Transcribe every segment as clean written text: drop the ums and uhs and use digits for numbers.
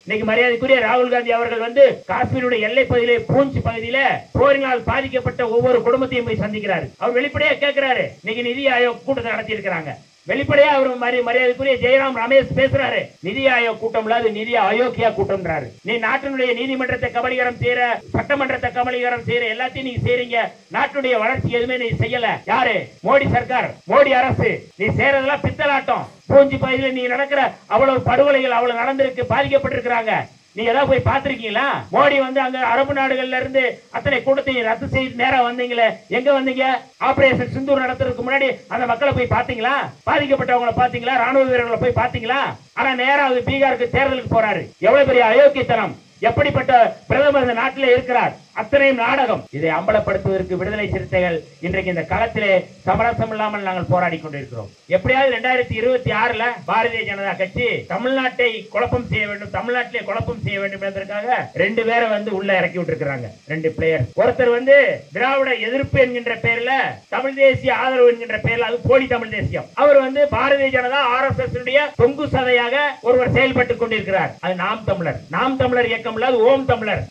இன்னைக்கு மரியாதைக்குரிய ராகுல் காந்தி அவர்கள் வந்து காஷ்மீருடைய எல்லை பகுதியிலே பூஞ்ச் பகுதியில போரினால் பாதிக்கப்பட்ட ஒவ்வொரு குடும்பத்தையும் போய் சந்திக்கிறாரு. அவர் வெளிப்படையா கேட்கிறாரு. இன்னைக்கு நிதி ஆயோக் கூட்டத்தை நடத்தி இருக்கிறாங்க. வெளிப்படையா அவர் மரியாதைக்குரிய ஜெயராம் ரமேஷ் பேசுறாரு. நிதி ஆயோக் கூட்டம் இல்லாத நிதி அயோக்கியா கூட்டம்ன்றாரு. நீ நாட்டினுடைய நீதிமன்றத்தை கபலீகரம் செய்யற, சட்டமன்றத்தை கபலீகரம் செய்யற, எல்லாத்தையும் நீங்க செய்றீங்க. நாட்டுடைய வளர்ச்சி எதுவுமே நீ செய்யல. யாரு? மோடி சர்க்கார், மோடி அரசு. நீ செய்யறதெல்லாம் பித்தலாட்டம். பூஞ்சி பகுதியில் நீ நடக்கிற அவ்வளவு படுகொலைகள் அவ்வளவு நடந்திருக்கு, பாதிக்கப்பட்டிருக்கிறாங்க. நீங்க ஏதாவது போய் பாத்திருக்கீங்களா? மோடி வந்து அங்க அரபு நாடுகள்ல இருந்து அத்தனை கூட்டத்தையும் ரத்து செய்து நேரா வந்தீங்களே, எங்க வந்தீங்க? ஆபரேஷன் சிந்தூர் நடத்துறதுக்கு முன்னாடி அந்த மக்களை போய் பாத்தீங்களா? பாதிக்கப்பட்டவங்களை பாத்தீங்களா? ராணுவ வீரர்களை போய் பாத்தீங்களா? ஆனா நேரா பீகாருக்கு தேர்தலுக்கு போறாரு. எவ்வளவு பெரிய அயோக்கியத்தனம்! எப்படிப்பட்ட பிரதமர் இந்த நாட்டிலே இருக்கிறார்? அத்தனையும் நாடகம். இதை அம்பலப்படுத்துவதற்கு விடுதலை சிறுத்தைகள் இன்றைக்கு இந்த களத்திலே சமரசம் இல்லாமல் நாங்கள் போராடி கொண்டிருக்கிறோம். எப்படியாவது 2026ல பாரதிய ஜனதா கட்சி தமிழ்நாட்டை குழப்பம் செய்ய வேண்டும், தமிழ்நாட்டிலே குழப்பம் செய்ய வேண்டும் என்பதற்காக 2 பேரை வந்து உள்ள இறக்கி விட்டுருக்காங்க. 2 பிளேயர். ஒருத்தர் வந்து திராவிட எதிர்ப்பு என்கின்ற பெயர்ல, தமிழ் தேசிய ஆதரவு என்கின்ற பெயர்ல, அது போலி தமிழ் தேசியம். அவர் வந்து பாரதிய ஜனதா RSS தொங்கு சதையாக ஒருவர் செயல்பட்டுக் கொண்டிருக்கிறார். அது நாம் தமிழர். நாம் தமிழர் இயக்கம் இல்லாத ஓம் தமிழர்.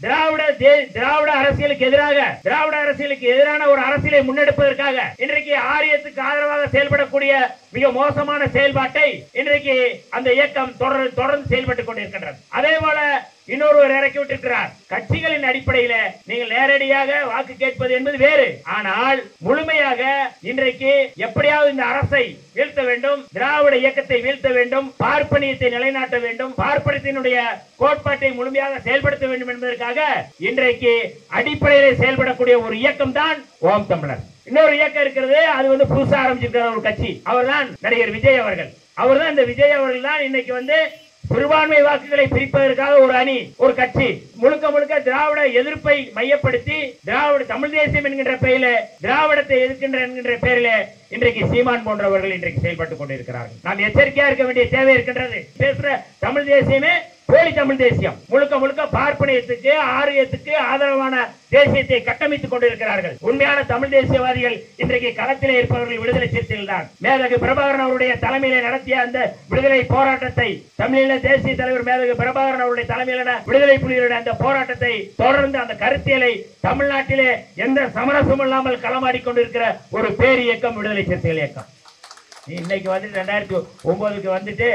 திராவிட அரசியலுக்கு எதிராக, திராவிட அரசியலுக்கு எதிரான ஒரு அரசியலை முன்னெடுப்பதற்காக இன்றைக்கு ஆரியத்துக்கு ஆதரவாக செயல்படக்கூடிய மிக மோசமான செயல்பாட்டை இன்றைக்கு அந்த இயக்கம் தொடர்ந்து செயல்பட்டுக் கொண்டிருக்கின்றது. அதே போல இன்னொருவர் இறக்கி விட்டிருக்கிறார். கட்சிகளின் அடிப்படையில் நீங்கள் நேரடியாக வாக்கு கேட்பது என்பது வேறு. ஆனால் முழுமையாக இன்றைக்கு எப்படியாவது இந்த அரசை வீழ்த்த வேண்டும், திராவிட இயக்கத்தை வீழ்த்த வேண்டும், பார்ப்பனியத்தை நிலைநாட்ட வேண்டும், பார்ப்பனியத்தினுடைய கோட்பாட்டை முழுமையாக செயல்படுத்த வேண்டும் என்பதற்காக இன்றைக்கு அடிப்படையில் செயல்படக்கூடிய ஒரு இயக்கம் தான் ஓம் தமிழர். இன்னொரு இயக்கம் இருக்கிறது. அது வந்து புதுசா ஆரம்பிச்சிருக்கிற ஒரு கட்சி. அவர்தான் நடிகர் விஜய் அவர்கள். அவர்தான் இந்த விஜய் அவர்கள் தான் இன்னைக்கு வந்து சிறுபான்மை வாக்குகளை பிரிப்பதற்காக ஒரு அணி, ஒரு கட்சி முழுக்க முழுக்க திராவிட எதிர்ப்பை மையப்படுத்தி திராவிட தமிழ் தேசியம் என்கின்ற பெயரில், திராவிடத்தை எதிர்க்கின்ற பெயரில் இன்றைக்கு சீமான் போன்றவர்கள் இன்றைக்கு செயல்பட்டுக் கொண்டிருக்கிறார்கள். நாம் எச்சரிக்கையா இருக்க வேண்டிய தேவை இருக்கின்றது. பேசுற தமிழ் தேசியமே போலி தமிழ் தேசியம். முழுக்க முழுக்க பார்ப்பனியத்துக்கு, ஆரியத்துக்கு ஆதரவான தேசியத்தை கட்டமைத்துக் கொண்டிருக்கிறார்கள். உண்மையான தமிழ் தேசியவாதிகள் இன்றைக்கு களத்திலே இருப்பவர்கள் விடுதலை சிறுத்தைகள் தான். மேதகு பிரபாகரன் அவருடைய தலைமையிலே நடத்திய அந்த விடுதலை போராட்டத்தை, தமிழீழ தேசிய தலைவர் மேதகு பிரபாகரன் அவருடைய தலைமையிலான விடுதலை புலிகளுடைய அந்த போராட்டத்தை தொடர்ந்து அந்த கருத்தியலை தமிழ்நாட்டிலே எந்த சமரசமும் இல்லாமல் களமாடிக் கொண்டிருக்கிற ஒரு பேர் இயக்கம் விடுதலை சிறுத்தைகள் இயக்கம். இன்னைக்கு வந்து 2009க்கு வந்துட்டு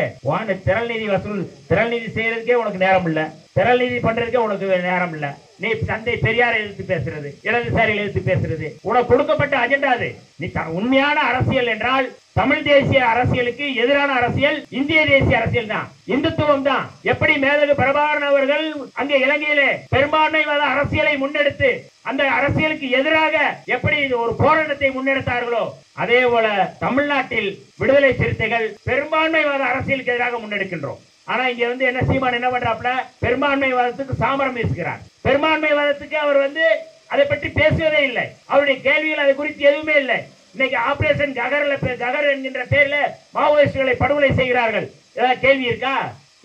திரள் நிதி வசூல், திரள் நிதி செய்யறதுக்கே உனக்கு நேரம் இல்ல, திரள் நிதி பண்றதுக்கே உனக்கு நேரம் இல்ல. நீ தந்தை பெரியாரை எதிர்த்து பேசுறது, இடதுசாரிகளை எதிர்த்து பேசுறது உனக்கு கொடுக்கப்பட்ட அஜெண்டா. அது நீ உண்மையான அரசியல் என்றால் தமிழ் தேசிய அரசியலுக்கு எதிரான அரசியல் இந்திய தேசிய அரசியல் தான், இந்துத்துவம் தான். எப்படி மேதகு பிரபாகரன் அவர்கள் அங்கே இலங்கையிலே பெரும்பான்மைவாத அரசியலை முன்னெடுத்து அந்த அரசியலுக்கு எதிராக எப்படி ஒரு போராட்டத்தை முன்னெடுத்தார்களோ, அதே போல தமிழ்நாட்டில் விடுதலை சிறுத்தைகள் பெரும்பான்மைவாத அரசியலுக்கு எதிராக முன்னெடுக்கின்றோம். ஆனா இங்க வந்து என்ன சீமான் என்ன பண்றாப்ல, பெரும்பான்மைவாதத்துக்கு சாமரம் வீசுகிறார். பெரும்பான்மைவாதத்துக்கு அவர் வந்து அதை பற்றி பேசுவதே இல்லை. அவருடைய கேள்விகள் அதை குறித்து எதுவுமே இல்லை. இன்னைக்கு ஆபரேஷன் ககர் என்கின்ற பேர்ல மாவோயிஸ்டுகளை படுகொலை செய்கிறார்கள். ஏதாவது கேள்வி இருக்கா?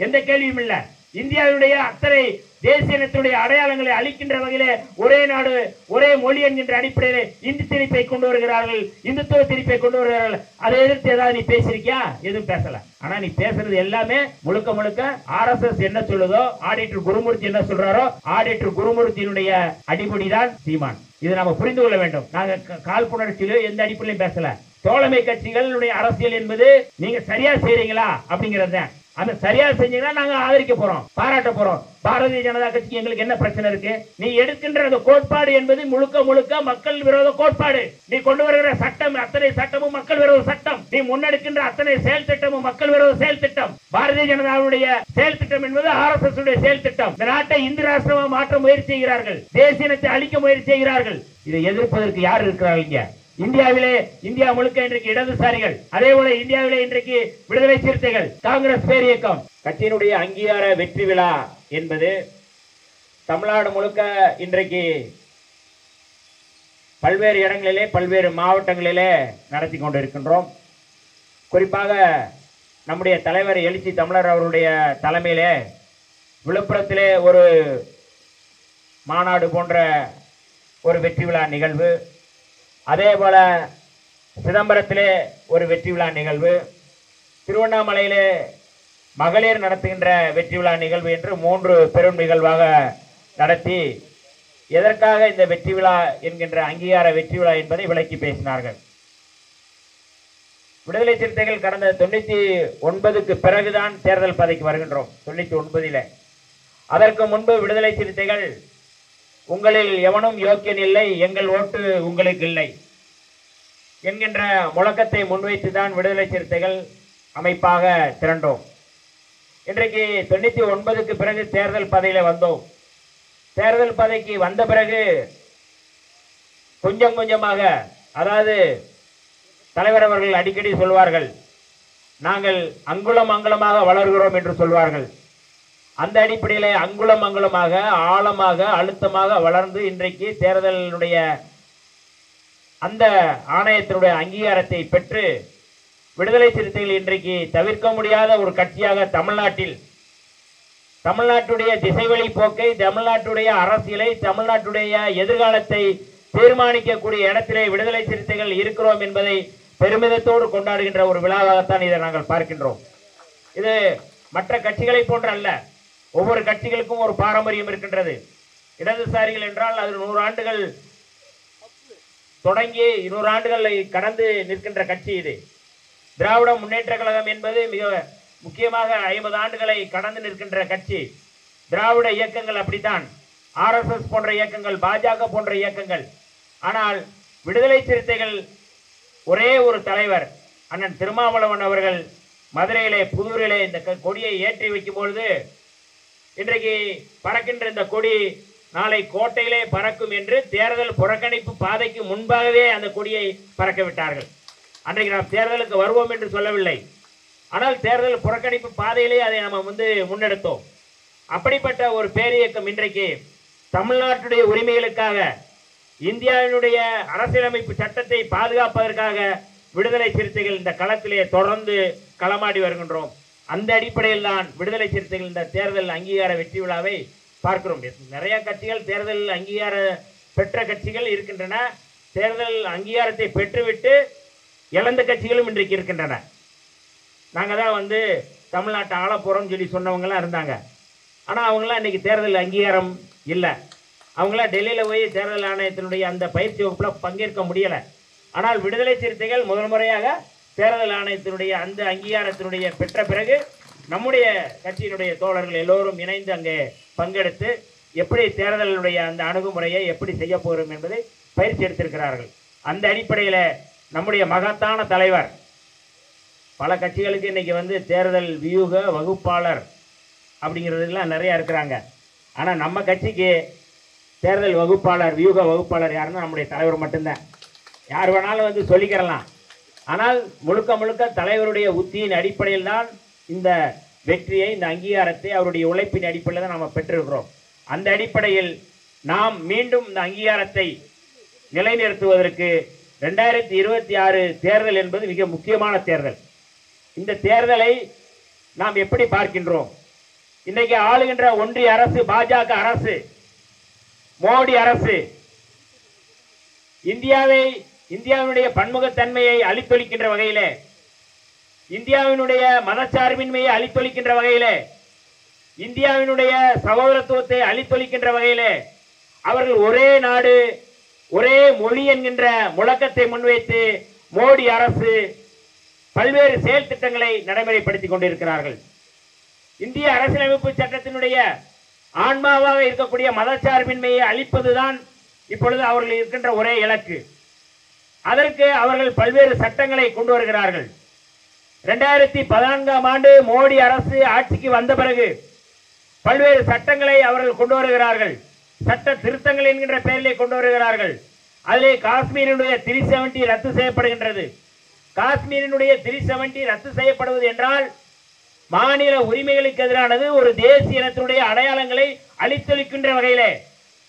எந்த கேள்வியும் இல்ல. இந்தியாவுடைய அத்தனை தேசியத்தினுடைய அடையாளங்களை அளிக்கின்ற வகையிலே ஒரே நாடு ஒரே மொழி என்கின்ற அடிப்படையில் இந்தி திணிப்பை கொண்டு வருகிறார்கள், இந்துத்துவ திணிப்பை கொண்டு வருகிறார்கள். அதை எதிர்த்து ஏதாவது நீ பேசிருக்கியா? எதுவும் பேசல. ஆனா நீ பேசுறது எல்லாமே முழுக்க முழுக்க RSS என்ன சொல்லுதோ, ஆடிட்டர் குருமூர்த்தி என்ன சொல்றாரோ, ஆடிட்டர் குருமூர்த்தியினுடைய அடிப்படைதான் சீமான். இதை நாம புரிந்து கொள்ள வேண்டும். நாங்க காழ்ப்புணர்ச்சியிலோ எந்த அடிப்படையிலும் பேசல. தோழமை கட்சிகளுடைய அரசியல் என்பது நீங்க சரியா செய்றீங்களா அப்படிங்கறது. அந்த சரியா செஞ்சீங்கன்னா நாங்க ஆதரிக்க போறோம், பாராட்ட போறோம். பாரதிய ஜனதா கட்சிக்கு எங்களுக்கு என்ன பிரச்சனை இருக்கு? நீ எடுக்கின்ற அந்த கோட்பாடு என்பது முழுக்க முழுக்க மக்கள் விரோத கோட்பாடு. நீ கொண்டு வருகிற சட்டம், அத்தனை சட்டமும் மக்கள் விரோத சட்டம். நீ முன்னெடுக்கின்ற அத்தனை செயல் திட்டமும் மக்கள் விரோத செயல் திட்டம். பாரதிய ஜனதாவுடைய செயல் திட்டம் என்பது RSS உடைய செயல் திட்டம். இந்த நாட்டை இந்து ராஷ்டிரமா மாற்ற முயற்சி செய்கிறார்கள், தேசியத்தை அழிக்க முயற்சி செய்கிறார்கள். இதை எதிர்ப்பதற்கு யார் இருக்கிறார்கள்? இந்தியாவிலே, இந்தியா முழுக்க இன்றைக்கு இடதுசாரிகள், அதே போல இந்தியாவிலே இன்றைக்கு விடுதலை சிறுத்தைகள், காங்கிரஸ் பேர் இயக்கம். கட்சியினுடைய அங்கீகார வெற்றி விழா என்பது தமிழ்நாடு முழுக்க இன்றைக்கு பல்வேறு இடங்களிலே, பல்வேறு மாவட்டங்களிலே நடத்தி கொண்டிருக்கின்றோம். குறிப்பாக நம்முடைய தலைவர் எழுச்சி தமிழர் அவருடைய தலைமையிலே விழுப்புரத்திலே ஒரு மாநாடு போன்ற ஒரு வெற்றி விழா நிகழ்வு, அதே போல சிதம்பரத்திலே ஒரு வெற்றி விழா நிகழ்வு, திருவண்ணாமலையிலே மகளிர் நடத்துகின்ற வெற்றி விழா நிகழ்வு என்று 3 பெரும் நிகழ்வாக நடத்தி எதற்காக இந்த வெற்றி விழா என்கின்ற அங்கீகார வெற்றி விழா என்பதை விளக்கி பேசினார்கள். விடுதலை சிறுத்தைகள் கடந்த 99க்கு பிறகுதான் தேர்தல் பதவிக்கு வருகின்றோம். 99ல் அதற்கு முன்பு விடுதலை சிறுத்தைகள் உங்களில் எவனும் யோக்கியன் இல்லை, எங்கள் ஓட்டு உங்களுக்கு இல்லை என்கின்ற முழக்கத்தை முன்வைத்துதான் விடுதலை சிறுத்தைகள் அமைப்பாக திரண்டோம். இன்றைக்கு 99க்கு பிறகு தேர்தல் பதவியில வந்தோம். தேர்தல் பதவிக்கு வந்த பிறகு கொஞ்சம் கொஞ்சமாக, அதாவது தலைவர் அவர்கள் அடிக்கடி சொல்வார்கள், நாங்கள் அங்குலம் அங்குலமாக வளர்கிறோம் என்று சொல்வார்கள். அந்த அடிப்படையிலே அங்குலம் அங்குலமாக, ஆழமாக, அழுத்தமாக வளர்ந்து இன்றைக்கு தேர்தலுடைய அந்த ஆணையத்தினுடைய அங்கீகாரத்தை பெற்று விடுதலை சிறுத்தைகள் இன்றைக்கு தவிர்க்க முடியாத ஒரு கட்சியாக தமிழ்நாட்டுடைய திசைவழி போக்கை, தமிழ்நாட்டுடைய அரசியலை, தமிழ்நாட்டுடைய எதிர்காலத்தை தீர்மானிக்கக்கூடிய இடத்திலே விடுதலை சிறுத்தைகள் இருக்கிறோம் என்பதை பெருமிதத்தோடு கொண்டாடுகின்ற ஒரு விழாவாகத்தான் இதை நாங்கள் பார்க்கின்றோம். இது மற்ற கட்சிகளை போன்ற அல்ல. ஒவ்வொரு கட்சிகளுக்கும் ஒரு பாரம்பரியம் இருக்கின்றது. இடதுசாரிகள் என்றால் அது 100 ஆண்டுகள் தொடங்கி 200 ஆண்டுகளை கடந்து நிற்கின்ற கட்சி இது. திராவிட முன்னேற்ற கழகம் என்பது மிக முக்கியமாக 50 ஆண்டுகளை கடந்து நிற்கின்ற கட்சி. திராவிட இயக்கங்கள் அப்படித்தான், RSS போன்ற இயக்கங்கள், பாஜக போன்ற இயக்கங்கள். ஆனால் விடுதலை சிறுத்தைகள் ஒரே ஒரு தலைவர் அண்ணன் திருமாவளவன் அவர்கள் மதுரையிலே, புதூரிலே இந்த கொடியை ஏற்றி வைக்கும் பொழுது இன்றைக்கு பறக்கின்ற இந்த கொடி நாளை கோட்டையிலே பறக்கும் என்று தேர்தல் புறக்கணிப்பு பாதைக்கு முன்பாகவே அந்த கொடியை பறக்க விட்டார்கள். அன்றைக்கு நாம் தேர்தலுக்கு வருவோம் என்று சொல்லவில்லை, ஆனால் தேர்தல் புறக்கணிப்பு பாதையிலே அதை நம்ம முன்னெடுத்தோம். அப்படிப்பட்ட ஒரு பேரியக்கம் இன்றைக்கு தமிழ்நாட்டுடைய உரிமைகளுக்காக, இந்தியாவினுடைய அரசியலமைப்பு சட்டத்தை பாதுகாப்பதற்காக விடுதலை சிறுத்தைகள் இந்த களத்திலே தொடர்ந்து களமாடி வருகின்றோம். அந்த அடிப்படையில் தான் விடுதலை சிறுத்தைகள் இந்த தேர்தல் அங்கீகார வெற்றி விழாவை பார்க்கிறோம். நிறைய கட்சிகள் தேர்தல் அங்கீகார பெற்ற கட்சிகள் இருக்கின்றன. தேர்தல் அங்கீகாரத்தை பெற்றுவிட்டு இழந்த கட்சிகளும் இன்றைக்கு இருக்கின்றன. நாங்கள் தான் தமிழ்நாட்டை ஆள போகிறோம்னு சொல்லி சொன்னவங்களாம் இருந்தாங்க. ஆனால் அவங்களாம் இன்றைக்கி தேர்தல் அங்கீகாரம் இல்லை. அவங்களாம் டெல்லியில் போய் தேர்தல் ஆணையத்தினுடைய அந்த பயிற்சி வகுப்பில் பங்கேற்க முடியலை. ஆனால் விடுதலை சிறுத்தைகள் முதல் முறையாக தேர்தல் ஆணையத்தினுடைய அந்த அங்கீகாரத்தினுடைய பெற்ற பிறகு நம்முடைய கட்சியினுடைய தோழர்கள் எல்லோரும் இணைந்து அங்கே பங்கெடுத்து எப்படி தேர்தலுடைய அந்த அணுகுமுறையை எப்படி செய்ய போகிறோம் என்பதை பயிற்சி எடுத்திருக்கிறார்கள். அந்த அடிப்படையில் நம்முடைய மகத்தான தலைவர், பல கட்சிகளுக்கு இன்னைக்கு தேர்தல் வியூக வகுப்பாளர் அப்படிங்கிறதுலாம் நிறைய இருக்கிறாங்க. ஆனால் நம்ம கட்சிக்கு தேர்தல் வகுப்பாளர், வியூக வகுப்பாளர் யாருன்னா நம்முடைய தலைவர் மட்டும்தான். யார் வேணாலும் சொல்லிக்கிறலாம். ஆனால் முழுக்க முழுக்க தலைவருடைய உத்தியின் அடிப்படையில் தான் இந்த வெற்றியை, இந்த அங்கீகாரத்தை அவருடைய உழைப்பின் அடிப்படையில் தான் நாம் பெற்றிருக்கிறோம். அந்த அடிப்படையில் நாம் மீண்டும் இந்த அங்கீகாரத்தை நிலைநிறுத்துவதற்கு 2026 தேர்தல் என்பது மிக முக்கியமான தேர்தல். இந்த தேர்தலை நாம் எப்படி பார்க்கின்றோம்? இன்றைக்கு ஆளுகின்ற ஒன்றிய அரசு, பாஜக அரசு, மோடி அரசு இந்தியாவினுடைய பன்முகத்தன்மையை அழித்தொழிக்கின்ற வகையிலே, இந்தியாவினுடைய மதச்சார்பின்மையை அழித்தொழிக்கின்ற வகையிலே, இந்தியாவினுடைய சகோதரத்துவத்தை அழித்தொழிக்கின்ற வகையிலே அவர்கள் ஒரே நாடு ஒரே மொழி என்கின்ற முழக்கத்தை முன்வைத்து மோடி அரசு பல்வேறு செயல் திட்டங்களை நடைமுறைப்படுத்திக் கொண்டிருக்கிறார்கள். இந்திய அரசியலமைப்பு சட்டத்தினுடைய ஆன்மாவாக இருக்கக்கூடிய மதச்சார்பின்மையை அழிப்பதுதான் இப்பொழுது அவர்கள் இருக்கின்ற ஒரே இலக்கு. அதற்கு அவர்கள் பல்வேறு சட்டங்களை கொண்டு வருகிறார்கள். 2014ஆம் ஆண்டு மோடி அரசு ஆட்சிக்கு வந்த பிறகு பல்வேறு சட்டங்களை அவர்கள் கொண்டு வருகிறார்கள். சட்ட திருத்தங்கள் என்கின்ற பெயரிலே கொண்டு வருகிறார்கள். அதிலே காஷ்மீரினுடைய 370 ரத்து செய்யப்படுகின்றது. காஷ்மீரினுடைய 370 ரத்து செய்யப்படுவது என்றால் மாநில உரிமைகளுக்கு எதிரானது. ஒரு தேசிய இனத்தினுடைய அடையாளங்களை அழித்தொழிக்கின்ற வகையிலே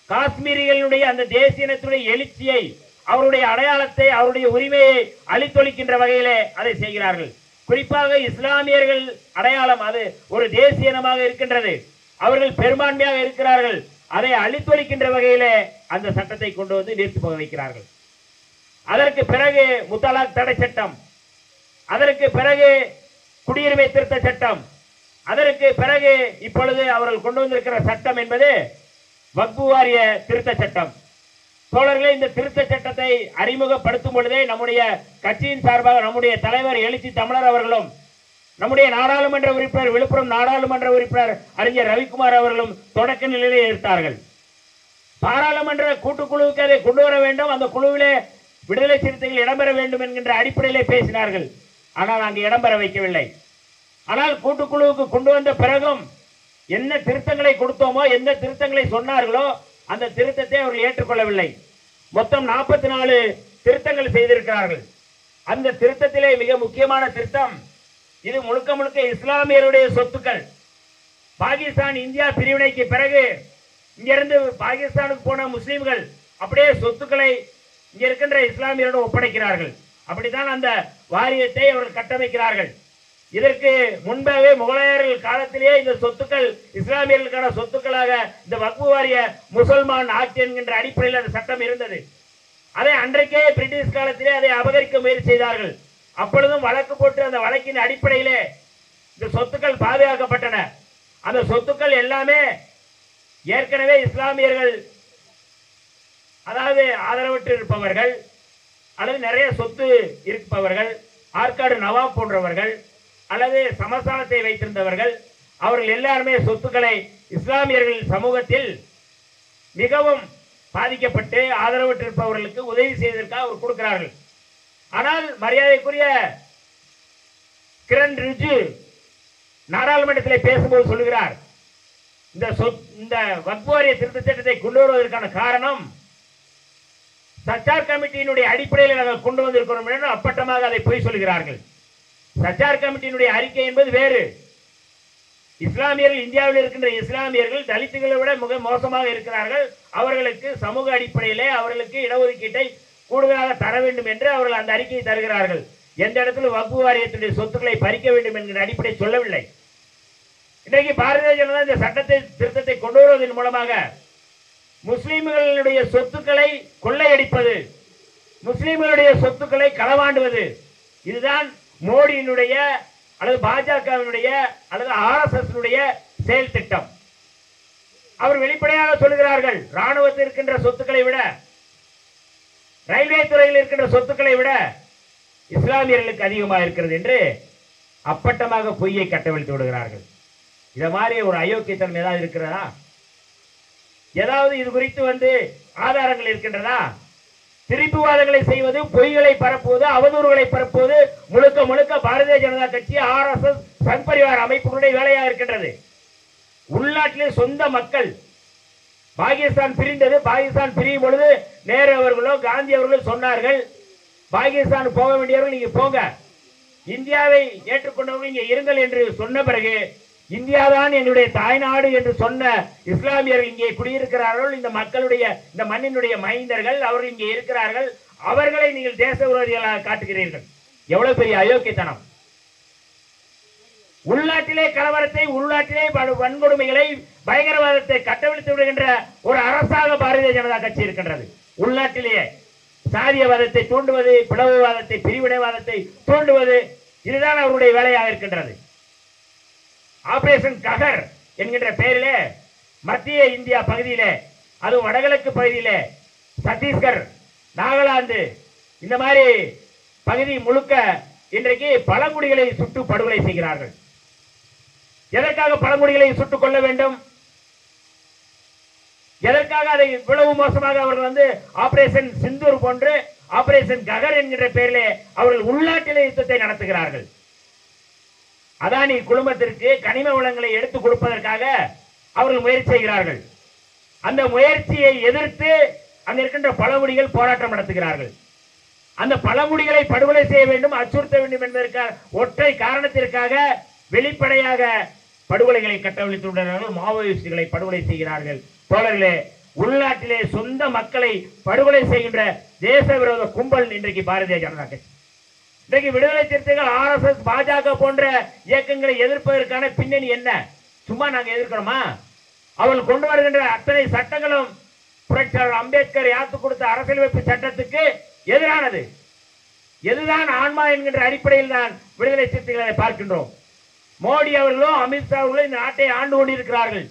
காஷ்மீரிகளுடைய அந்த தேசிய இனத்தினுடைய எழுச்சியை, அவருடைய அடையாளத்தை, அவருடைய உரிமையை அழித்தொழிக்கின்ற வகையிலே அதை செய்கிறார்கள். குறிப்பாக இஸ்லாமியர்கள் அடையாளம் அது ஒரு தேசிய இனமாக இருக்கின்றது. அவர்கள் பெரும்பான்மையாக இருக்கிறார்கள். அதை அழித்தொழிக்கின்ற வகையிலே அந்த சட்டத்தை கொண்டு நிறுத்தி போக வைக்கிறார்கள். அதற்கு பிறகு முத்தலாக் தடை சட்டம், அதற்கு பிறகு குடியுரிமை திருத்த சட்டம், அதற்கு பிறகு இப்பொழுது அவர்கள் கொண்டு வந்திருக்கிற சட்டம் என்பது வக்ஃபு வாரிய திருத்த சட்டம். தோழர்களே, இந்த திருத்த சட்டத்தை அறிமுகப்படுத்தும் பொழுதே நம்முடைய கட்சியின் சார்பாக நம்முடைய தலைவர் எழுச்சி தமிழர் அவர்களும் நம்முடைய நாடாளுமன்ற உறுப்பினர் விழுப்புரம் நாடாளுமன்ற உறுப்பினர் அறிஞர் ரவிக்குமார் அவர்களும் தொடக்க நிலையிலே எடுத்தார்கள். பாராளுமன்ற கூட்டுக்குழுவுக்கு அதை கொண்டு வர வேண்டும், அந்த குழுவிலே விடுதலை சிறுத்தைகள் இடம்பெற வேண்டும் என்கின்ற அடிப்படையிலே பேசினார்கள். ஆனால் அங்கு இடம்பெற வைக்கவில்லை. ஆனால் கூட்டுக்குழுவுக்கு கொண்டு வந்த பிறகும் என்ன திருத்தங்களை கொடுத்தோமோ, எந்த திருத்தங்களை சொன்னார்களோ அந்த திருத்தத்தை அவர்கள் ஏற்றுக்கொள்ளவில்லை. மொத்தம் 44 திருத்தங்கள் செய்திருக்கிறார்கள். அந்த திருத்தத்திலே மிக முக்கியமான திருத்தம், இது முழுக்க முழுக்க இஸ்லாமியருடைய சொத்துக்கள். பாகிஸ்தான் இந்தியா பிரிவினைக்கு பிறகு இங்கிருந்து பாகிஸ்தானுக்கு போன முஸ்லிம்கள் அப்படியே சொத்துக்களை இங்க இருக்கின்ற இஸ்லாமியரிடம் ஒப்படைக்கிறார்கள். அப்படித்தான் அந்த வாரியத்தை அவர்கள் கட்டமைக்கிறார்கள். இதற்கு முன்பாகவே முகலாயர்கள் காலத்திலேயே இந்த சொத்துக்கள் இஸ்லாமியர்களுக்கான சொத்துக்களாக இந்த வக்ஃபு வாரிய முசல்மான் ஆக்ட் என்கின்ற அடிப்படையில் அந்த சட்டம் இருந்தது. அதை அன்றைக்கே பிரிட்டிஷ் காலத்திலே அதை அபகரிக்க முயற்சி செய்தார்கள். அப்பொழுதும் வழக்கு போட்டு அந்த வழக்கின் அடிப்படையிலே இந்த சொத்துக்கள் பாதுகாக்கப்பட்டன. அந்த சொத்துக்கள் எல்லாமே ஏற்கனவே இஸ்லாமியர்கள், அதாவது ஆதரவற்று இருப்பவர்கள் அல்லது நிறைய சொத்து இருப்பவர்கள், ஆற்காடு நவாப் போன்றவர்கள் அல்லது சமஸ்தானத்தை வைத்திருந்தவர்கள், அவர்கள் எல்லாருமே சொத்துக்களை இஸ்லாமியர்கள் சமூகத்தில் மிகவும் பாதிக்கப்பட்டு ஆதரவற்றிருப்பவர்களுக்கு உதவி செய்வதற்காக அவர் கொடுக்கிறார்கள். ஆனால் மரியாதைக்குரிய கிரண் ரிஜிஜு நாடாளுமன்றத்தில் பேசும்போது சொல்லுகிறார், இந்த வக்ஃபு வாரிய திருத்த சட்டத்தை கொண்டு வருவதற்கான காரணம் சச்சார் கமிட்டியினுடைய அடிப்படையில் நாங்கள் கொண்டு வந்திருக்கிறோம் என்று அப்பட்டமாக அதை பொய் சொல்கிறார்கள். சச்சார் கமிட்டியினுடைய அறிக்கை என்பது வேறு. இஸ்லாமியர்கள், இந்தியாவில் இருக்கின்ற இஸ்லாமியர்கள் தலித்துகளை விட மிக மோசமாக இருக்கிறார்கள், அவர்களுக்கு சமூக அடிப்படையிலே அவர்களுக்கு இடஒதுக்கீட்டை கூடுதலாக தர வேண்டும் என்று அவர்கள் அந்த அறிக்கையை தருகிறார்கள். எந்த இடத்துல வக்ஃபு வாரியத்தினுடைய சொத்துக்களை பறிக்க வேண்டும் என்கிற அடிப்படை சொல்லவில்லை. இன்றைக்கு பாரதிய ஜனதா இந்த சட்டத்தை திருத்தத்தை கொண்டு வருவதன் மூலமாக முஸ்லிம்களுடைய சொத்துக்களை கொள்ளையடிப்பது, முஸ்லிம்களுடைய சொத்துக்களை களவாண்டுவது, இதுதான் மோடியினுடைய அல்லது பாஜகவினுடைய அல்லது RSS செயல் திட்டம். அவர் வெளிப்படையாக சொல்கிறார்கள், ராணுவத்தில் இருக்கின்ற சொத்துக்களை விட, ரயில்வே துறையில் இருக்கின்ற சொத்துக்களை விட இஸ்லாமியர்களுக்கு அதிகமாக இருக்கிறது என்று அப்பட்டமாக பொய்யை கட்டவிழ்த்து விடுகிறார்கள். இத மாதிரி ஒரு அயோக்கியத்தன்மை ஏதாவது இருக்கிறதா? ஏதாவது இது குறித்து ஆதாரங்கள் இருக்கின்றதா? திருப்புவாதங்களை செய்வது, பொய்களை பரப்புவது, அவதூறுகளை பரப்புவது முழுக்க முழுக்க பாரதிய ஜனதா கட்சி, RSS, சங் பரிவார் அமைப்புகளுடைய வேலையாக இருக்கின்றது. உள்நாட்டிலே சொந்த மக்கள், பாகிஸ்தான் பிரிந்தது, பாகிஸ்தான் பிரியும் பொழுது நேரு அவர்களோ காந்தி அவர்களோ சொன்னார்கள், பாகிஸ்தான் போக வேண்டியவர்கள் நீங்க போங்க, இந்தியாவை ஏற்றுக்கொண்டவர்கள் இங்கே இருங்கள் என்று சொன்ன பிறகு இந்தியாதான் என்னுடைய தாய்நாடு என்று சொன்ன இஸ்லாமியர்கள் இங்கே குடியிருக்கிறார்கள், இந்த மக்களுடைய இந்த மண்ணினுடைய மைந்தர்கள் அவர்கள் இங்கே இருக்கிறார்கள், அவர்களை நீங்கள் தேச விரோதிகளாக காட்டுகிறீர்கள். எவ்வளவு பெரிய அயோக்கியத்தனம்! உள்நாட்டிலே கலவரத்தை, உள்நாட்டிலே வன்கொடுமைகளை, பயங்கரவாதத்தை கட்டவிழ்த்து விடுகின்ற ஒரு அரசாக பாரதிய ஜனதா கட்சி இருக்கின்றது. உள்நாட்டிலேயே சாதியவாதத்தை தூண்டுவது, பிளவுவாதத்தை, பிரிவினைவாதத்தை தூண்டுவது, இதுதான் அவருடைய வேலையாக இருக்கின்றது. ஆபரேஷன் ககர் என்கின்ற பெயரிலே மத்திய இந்தியா பகுதியிலே, அதுவும் வடகிழக்கு பகுதியிலே, சத்தீஸ்கர், நாகாலாந்து, இந்த மாதிரி பகுதி முழுக்க இன்றைக்கு பழங்குடிகளை சுட்டு படுகொலை செய்கிறார்கள். எதற்காக பழங்குடிகளை சுட்டுக் கொள்ள வேண்டும்? எதற்காக அதை இவ்வளவு மோசமாக அவர்கள் ஆபரேஷன் சிந்தூர் போன்று ஆபரேஷன் ககர் என்கின்ற பெயரிலே அவர்கள் உள்நாட்டிலே யுத்தத்தை நடத்துகிறார்கள். அதானி குழுமத்திற்கு கனிம வளங்களை எடுத்துக் கொடுப்பதற்காக அவர்கள் முயற்சி செய்கிறார்கள். அந்த முயற்சியை எதிர்த்து அங்க இருக்கின்ற பழங்குடிகள் போராட்டம் நடத்துகிறார்கள். அந்த பழங்குடிகளை படுகொலை செய்ய வேண்டும், அச்சுறுத்த வேண்டும் என்பதற்காக ஒற்றை காரணத்திற்காக வெளிப்படையாக படுகொலைகளை கட்டவிழ்த்துள்ளார்கள். மாவோயிஸ்டுகளை படுகொலை செய்கிறார்கள். தோழர்களே, உள்நாட்டிலே சொந்த மக்களை படுகொலை செய்கின்ற தேச விரோத கும்பல் இன்றைக்கு பாரதிய ஜனதா கட்சி. இன்றைக்கு விடுதலை சிறுத்தைகள், RSS, பாஜக போன்ற இயக்கங்களை எதிர்ப்பதற்கான பின்னணி என்ன? சும்மா நாங்க எதிர்க்கிறோமா? அவர்கள் கொண்டு வருகின்ற அத்தனை சட்டங்களும் புரட்சியாளர் அம்பேத்கர் யாத்து கொடுத்த அரசியலமைப்பு சட்டத்துக்கு எதிரானது. எதுதான் ஆன்மா என்கின்ற அடிப்படையில் தான் விடுதலை சிறுத்தைகளை பார்க்கின்றோம். மோடி அவர்களும் அமித்ஷா அவர்களும் இந்த நாட்டை ஆண்டு கொண்டிருக்கிறார்கள்.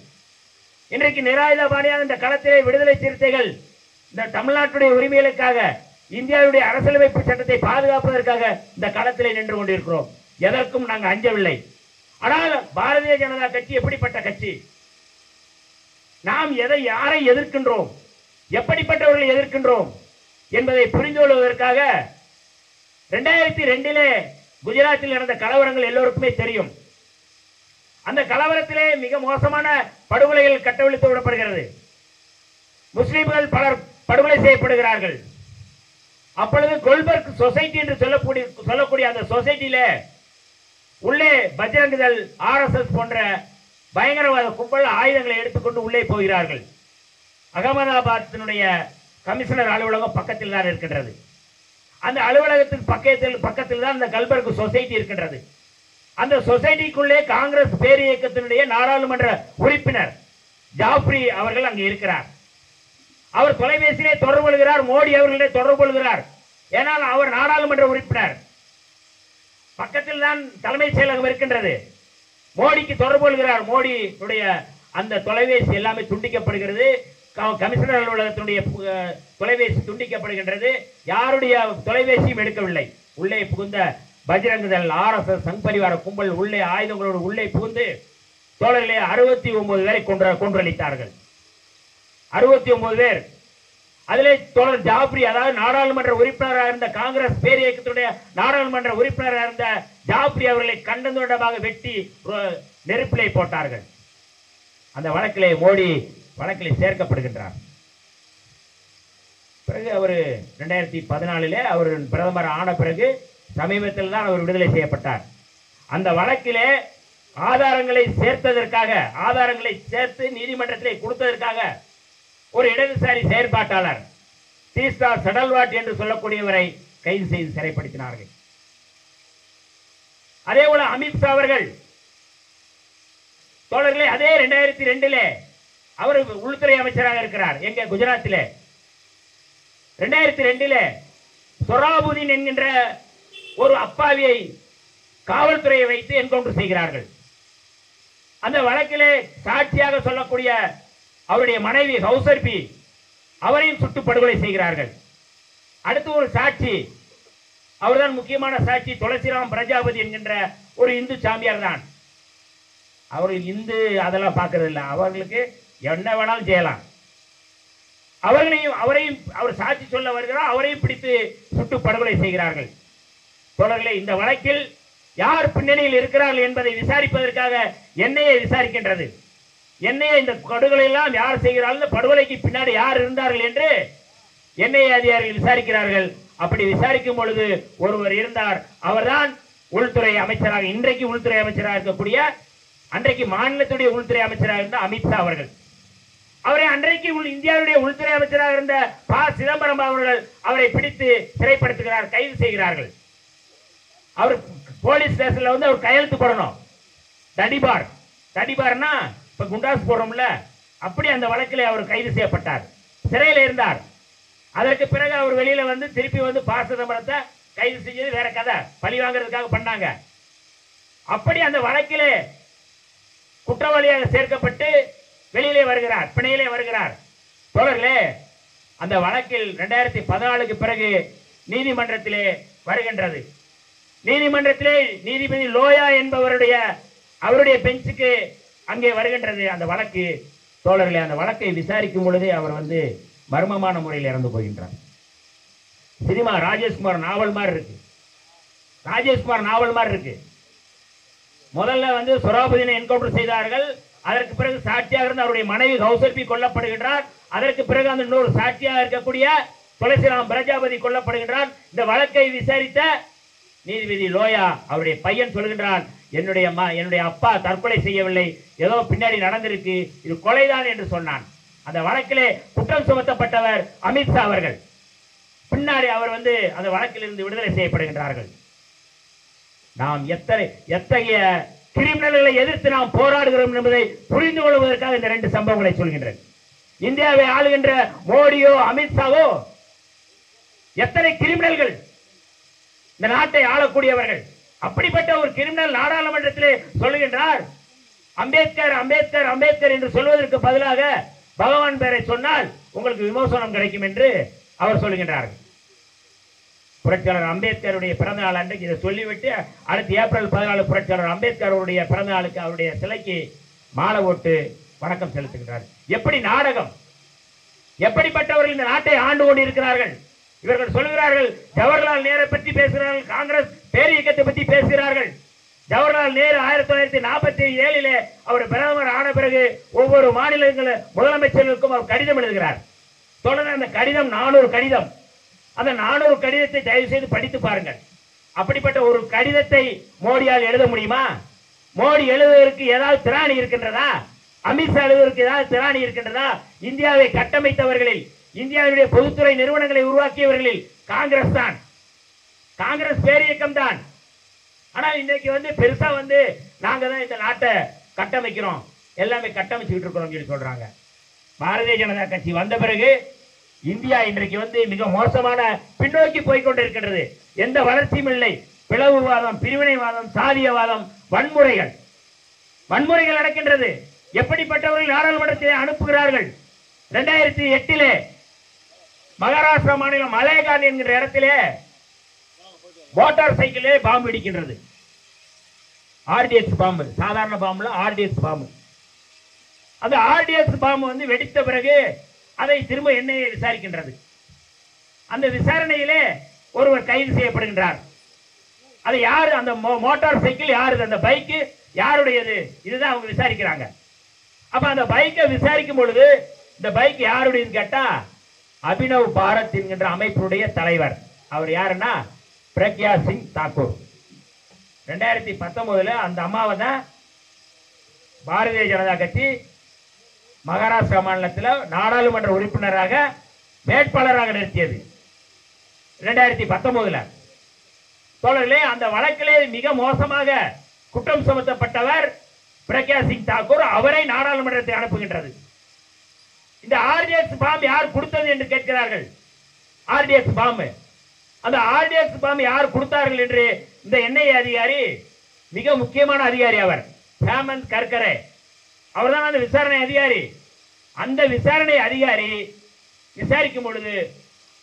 இன்றைக்கு நிராயுதபாணியாக இந்த களத்திலே விடுதலை சிறுத்தைகள் இந்த தமிழ்நாட்டுடைய உரிமைகளுக்காக இந்தியாவுடைய அரசியலமைப்பு சட்டத்தை பாதுகாப்பதற்காக இந்த களத்திலே நின்று கொண்டிருக்கிறோம். எதற்கும் நாங்கள் அஞ்சவில்லை. ஆனால் பாரதிய ஜனதா கட்சி எப்படிப்பட்ட கட்சி? நாம் யாரை எதிர்க்கின்றோம், எப்படிப்பட்டவர்களை எதிர்க்கின்றோம் என்பதை புரிந்து கொள்வதற்காக 2002 குஜராத்தில் நடந்த கலவரங்கள் எல்லோருக்குமே தெரியும். அந்த கலவரத்திலே மிக மோசமான படுகொலைகள் கட்டவிழ்த்து விடப்படுகிறது. முஸ்லிம்கள் பலர் படுகொலை செய்யப்படுகிறார்கள். அப்பொழுது கோல்பர்க் சொசைட்டி என்று சொல்லக்கூடிய அந்த சொசைட்டியில உள்ளே பஜ்ரங்தள், RSS போன்ற பயங்கரவாத கும்பல் ஆயுதங்களை எடுத்துக்கொண்டு உள்ளே போகிறார்கள். அகமதாபாத்தினுடைய கமிஷனர் அலுவலகம் பக்கத்தில் தான் இருக்கின்றது. அந்த அலுவலகத்தின் பக்கத்தில் தான் இந்த கல்பர்க் சொசைட்டி இருக்கின்றது. அந்த சொசைட்டிக்குள்ளே காங்கிரஸ் பேர் இயக்கத்தினுடைய நாடாளுமன்ற உறுப்பினர் ஜாஃப்ரி அவர்கள் அங்கே இருக்கிறார். அவர் தொலைபேசியிலே தொடர்பு கொள்கிறார், மோடி அவர்களிடம் தொடர்பு கொள்கிறார். ஏனால் அவர் நாடாளுமன்ற உறுப்பினர். பக்கத்தில் தான் தலைமைச் செயலகம் இருக்கின்றது. மோடிக்கு தொடர்பு கொள்கிறார். மோடியுடைய அந்த தொலைபேசி எல்லாமே துண்டிக்கப்படுகிறது. கமிஷனர் அலுவலகத்தினுடைய தொலைபேசி துண்டிக்கப்படுகின்றது. யாருடைய தொலைபேசியும் எடுக்கவில்லை. உள்ளே புகுந்த பஜ்ரங்தள், RSS, சங் பரிவார கும்பல் உள்ளே ஆயுதங்களோடு உள்ளே புகுந்து தோழர்களே 69 பேரை கொன்றளித்தார்கள். 69 பேர். அதிலே தோழர் ஜாஃப்ரி, அதாவது நாடாளுமன்ற உறுப்பினராக இருந்த காங்கிரஸ் பேர் இயக்கத்துடைய நாடாளுமன்ற உறுப்பினராக இருந்த ஜாஃப்ரி அவர்களை கண்டந்துடமாக வெட்டி நெருப்பிலே போட்டார்கள். அந்த வழக்கிலே மோடி வழக்கிலே சேர்க்கப்படுகின்றார். பிறகு அவர் 2014 அவர் பிரதமர் ஆன பிறகு சமீபத்தில் தான் அவர் விடுதலை செய்யப்பட்டார். அந்த வழக்கிலே ஆதாரங்களை சேர்த்து நீதிமன்றத்திலே கொடுத்ததற்காக ஒரு இடதுசாரி செயற்பாட்டாளர் தீஸ்தா சடல்வாட் என்று சொல்லக்கூடியவரை கைது செய்து சிறைப்படுத்தினார்கள். அதே போல அமித்ஷா அவர்கள் தோழர்களே அதே 2002 அவர் உள்துறை அமைச்சராக இருக்கிறார். எங்க குஜராத்திலே 2002 சொராபுதீன் என்கின்ற ஒரு அப்பாவியை காவல்துறையை வைத்து என்கவுண்டர் செய்கிறார்கள். அந்த வழக்கிலே சாட்சியாக சொல்லக்கூடிய அவருடைய மனைவி ஹவுசர்பி அவரையும் சுட்டு படுகொலை செய்கிறார்கள். அடுத்து ஒரு சாட்சி, அவர்தான் முக்கியமான சாட்சி, துளசிராம் பிரஜாபதி என்கின்ற ஒரு இந்து சாமியார் தான். அவர் இந்து அதெல்லாம் பார்க்கறது இல்லை. அவர்களுக்கு என்ன வேணாலும் செய்யலாம். அவரையும் அவர் சாட்சி சொல்ல வருகிறார். அவரையும் பிடித்து சுட்டு படுகொலை செய்கிறார்கள். தொடர்களே, இந்த வழக்கில் யார் பின்னணியில் இருக்கிறார்கள் என்பதை விசாரிப்பதற்காக என்ஐஏ விசாரிக்கின்றது. என்ஐஏ இந்த படுகொலை எல்லாம் யார் செய்கிறார்கள், படுகொலைக்கு பின்னாடி யார் இருந்தார்கள் என்று என்ஐஏ அதிகாரிகள் விசாரிக்கிறார்கள். அப்படி விசாரிக்கும் பொழுது ஒருவர் இருந்தார். அவர்தான் உள்துறை அமைச்சராக, இன்றைக்கு உள்துறை அமைச்சராக இருக்கக்கூடிய, அன்றைக்கு மாநிலத்துடைய உள்துறை அமைச்சராக இருந்த அமித்ஷா அவர்கள். அவரை அன்றைக்கு இந்தியாவுடைய உள்துறை அமைச்சராக இருந்த ப. சிதம்பரம் அவர்கள் அவரை பிடித்து சிறைப்படுத்துகிறார், கைது செய்கிறார்கள். அவர் போலீஸ் ஸ்டேஷன்ல வந்து அவர் கையெழுத்து போடணும். தடிபார்னா இப்ப குண்டாஸ் போடுறோம்ல, அப்படி அந்த வழக்கில் அவர் கைது செய்யப்பட்டார், சிறையில் இருந்தார். அதற்கு பிறகு அவர் வெளியில வந்து திருப்பி வந்து ப. சிதம்பரத்தை கைது செஞ்சது வேற கதை, பழி வாங்குறதுக்காக பண்ணாங்க. அப்படி அந்த வழக்கிலே குற்றவாளியாக சேர்க்கப்பட்டு வெளியிலே வருகிறார், பிணையிலே வருகிறார். தோழர்களே, அந்த வழக்கில் 2014க்கு பிறகு நீதிமன்றத்திலே வருகின்றது. நீதிமன்றத்திலே நீதிபதி லோயா அவருடைய பெஞ்சுக்கு அங்கே வருகின்றது அந்த வழக்கு. தோழர்களே, அந்த வழக்கை விசாரிக்கும் பொழுதே அவர் வந்து மர்மமான முறையில் இறந்து போகின்றார். சினிமா ராஜேஷ்குமார் நாவல் மாதிரி இருக்கு. முதல்ல வந்து சொராபுதீனை என்கவுண்டர் செய்தார்கள். அதற்கு பிறகு சாட்சியாக இருந்த அவருடைய மனைவி ஹவுசர்பி கொல்லப்படுகின்றார். அதற்கு பிறகு அந்த இன்னொரு சாட்சியாக இருக்கக்கூடிய துளசிராம் பிரஜாபதி கொல்லப்படுகின்றார். இந்த வழக்கை விசாரித்த நீதிபதி லோயா அவருடைய பையன் சொல்கின்றான், என்னுடைய அப்பா தற்கொலை செய்யவில்லை, ஏதோ பின்னாடி நடந்திருக்கு, இது கொலைதான் என்று சொன்னான். அந்த வழக்கிலே குற்றம் சுமத்தப்பட்டவர் அமித்ஷா அவர்கள். பின்னாடி அவர் வந்து அந்த வழக்கில் இருந்து விடுதலை செய்யப்படுகின்றார்கள். நாம் எத்தகைய கிரிமினல்களை எதிர்த்து நாம் போராடுகிறோம் என்பதை புரிந்து கொள்வதற்காக இந்த 2 சம்பவங்களை சொல்கின்றேன். இந்தியாவை ஆளுகின்ற மோடியோ அமித்ஷாவோ எத்தனை கிரிமினல்கள் இந்த நாட்டை ஆளக்கூடியவர்கள், அப்படிப்பட்ட ஒரு கிரிமினல் நாடாளுமன்றத்திலே சொல்லுகின்றார். அம்பேத்கர் அம்பேத்கர் அம்பேத்கர் என்று சொல்வதற்கு பதிலாக பகவான் பெயரை சொன்னால் உங்களுக்கு விமோசனம் கிடைக்கும் என்று அவர் சொல்லுகின்றார். புரட்சியாளர் அம்பேத்கருடைய பிறந்த நாள் அன்றைக்கு இதை சொல்லிவிட்டு அடுத்து ஏப்ரல் 14 புரட்சியாளர் அம்பேத்கருடைய பிறந்த நாளுக்கு அவருடைய சிலைக்கு மாலை போட்டு வணக்கம் செலுத்துகின்றார். எப்படி நாடகம்! எப்படிப்பட்டவர்கள் இந்த நாட்டை ஆண்டு கொண்டிருக்கிறார்கள். இவர்கள் சொல்லுகிறார்கள் ஜவஹர்லால் நேரு பற்றி பேசுகிறார்கள், காங்கிரஸ் பேரியக்கத்தை பற்றி பேசுகிறார்கள். ஜவஹர்லால் நேரு 1947 அவர் பிரதமர் ஆன பிறகு ஒவ்வொரு மாநிலங்கள முதலமைச்சர்களுக்கும் அவர் கடிதம் எழுதுகிறார். தொடர்ந்து அந்த கடிதம் 400 கடிதம். அந்த 400 கடிதத்தை தயவு செய்து படித்து பாருங்கள். அப்படிப்பட்ட ஒரு கடிதத்தை மோடியால் எழுத முடியுமா? மோடி எழுதுவதற்கு ஏதாவது திராணி இருக்கின்றதா? அமித்ஷா எழுதுவதற்கு ஏதாவது திராணி இருக்கின்றதா? இந்தியாவை கட்டமைத்தவர்களில், இந்தியாவுடைய பொதுத்துறை நிறுவனங்களை உருவாக்கியவர்களில் காங்கிரஸ் தான், காங்கிரஸ் பேரியக்கம் தான். ஆனால் இன்றைக்கு பெருசா நாங்க தான் இந்த நாட்டை கட்டமைக்கிறோம், எல்லாமே கட்டமைச்சுக்கிட்டு இருக்கிறோம் சொல்லி சொல்றாங்க. பாரதிய ஜனதா கட்சி வந்த பிறகு இந்தியா இன்றைக்கு மிக மோசமான பின்னோக்கி போய்கொண்டிருக்கின்றது. எந்த வளர்ச்சியும் இல்லை. பிளவுவாதம், பிரிவினைவாதம், சாதியவாதம், வன்முறைகள் நடக்கின்றது. எப்படிப்பட்டவர்கள் நாடாளுமன்றத்தை அனுப்புகிறார்கள்? 2008 மகாராஷ்டிரா மாநிலம் மலேகான் என்கிற இடத்திலே மோட்டார் சைக்கிளே பாம்பு இடிக்கின்றது. ஆர்டிஎக்ஸ் பாம்பு, சாதாரண பாம்புல ஆர்டிஎக்ஸ் பாம்பு. அந்த ஆர்டிஎக்ஸ் பாம்பு வெடித்த பிறகு அதை திரும்ப என்ஐஏ விசாரிக்கின்றது. அந்த விசாரணையிலே ஒருவர் கைது செய்யப்படுகின்றார். அது யாரு? அந்த மோட்டார் சைக்கிள் யாரு? அந்த பைக்கு யாருடையது? இதுதான் அவங்க விசாரிக்கிறாங்க. அப்ப அந்த பைக்கை விசாரிக்கும் பொழுது இந்த பைக் யாருடையது கேட்டா அபினவ் பாரத் என்கின்ற அமைப்புடைய தலைவர். அவர் யாருன்னா பிரக்யா சிங் தாக்கூர். 2019 அந்த அம்மாவை தான் பாரதிய ஜனதா கட்சி மகாராஷ்டிரா மாநிலத்தில் நாடாளுமன்ற உறுப்பினராக வேட்பாளராக நிறுத்தியது 2019. தோழர்களே, அந்த வழக்கிலே மிக மோசமாக குற்றம் சுமத்தப்பட்டவர் பிரக்யா சிங் தாக்கூர். அவரை நாடாளுமன்றத்தை அனுப்புகின்றது. இந்த ஆர்டிஎக்ஸ் பாம்பு யார் கொடுத்தது என்று கேட்கிறார்கள். ஆர்டிஎக்ஸ் பாம்பு, அந்த ஆர்டிஎக்ஸ் பாம்பு யார் கொடுத்தார்கள் என்று இந்த என்ஐஏ அதிகாரி, மிக முக்கியமான அதிகாரி அவர், ஹேமந்த் கர்கரே, அவர்தான் அந்த விசாரணை அதிகாரி. அந்த விசாரணை அதிகாரி விசாரிக்கும் பொழுது